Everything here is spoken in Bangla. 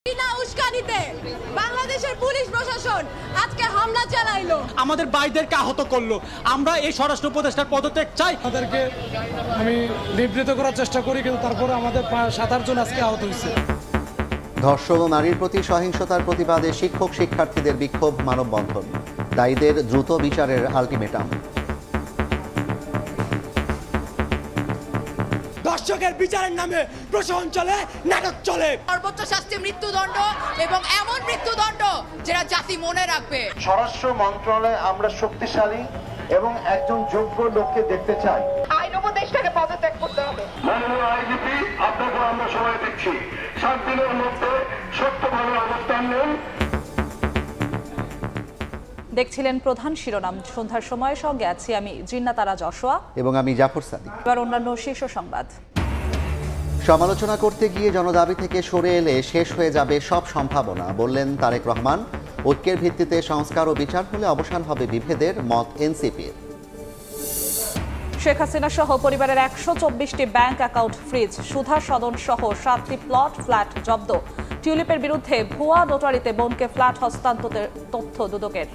বিনা উস্কানিতে বাংলাদেশের পুলিশ প্রশাসন আজকে হামলা চালাইলো, আমাদের ভাইদেরকে আহত করলো। আমরা এই স্বরাষ্ট্র উপদেষ্টার পদত্যাগ চাই। আমাদেরকে আমি নিবৃত করার চেষ্টা করি, কিন্তু তারপরে আমাদের 7-8 জন আজকে আহত হয়েছে। ধর্ষণ ও নারীর প্রতি সহিংসতার প্রতিবাদে শিক্ষক শিক্ষার্থীদের বিক্ষোভ, মানববন্ধন, দায়ীদের দ্রুত বিচারের আলটিমেটাম। দর্শকের বিচারের নামে প্রশাসন চলে, নাটক চলে। সর্বোচ্চ শাস্তি মৃত্যুদণ্ড এবং এমন মৃত্যুদণ্ড যেটা জাতি মনে রাখবে। স্বরাষ্ট্র মন্ত্রণালয়ে আমরা শক্তিশালী এবং একজন যোগ্য লোককে দেখতে চাই। আইন উপদেষ্টাকে পদত্যাগ করতে হবে। মাননীয় আইজিপি, আপনাকে আমরা সময় দিচ্ছি, 7 দিনের মধ্যে সত্যভাবে অবস্থান নেন। দেখছিলেন প্রধান শিরোনাম। সন্ধ্যার সময় সঙ্গে আছি আমি জিন্নাতারা যশোয়া এবং আমি জাফর সাদিক। এবার অন্যান্য শীর্ষ সংবাদ। সমালোচনা করতে গিয়ে জনদাবি থেকে সরে এলে শেষ হয়ে যাবে সব সম্ভাবনা, বললেন তারেক রহমান। ঐক্যের ভিত্তিতে সংস্কার ও বিচার হলে অবসান হবে বিভেদের, মত এনসিপির। শেখ হাসিনা সহ পরিবারের 124টি ব্যাংক অ্যাকাউন্ট ফ্রিজ, সুধা সদন সহ 7টি প্লট ফ্ল্যাট জব্দ। টিউলিপের বিরুদ্ধে ভুয়া নোটারিতে বোনকে ফ্ল্যাট হস্তান্তরের তথ্য দুদকের।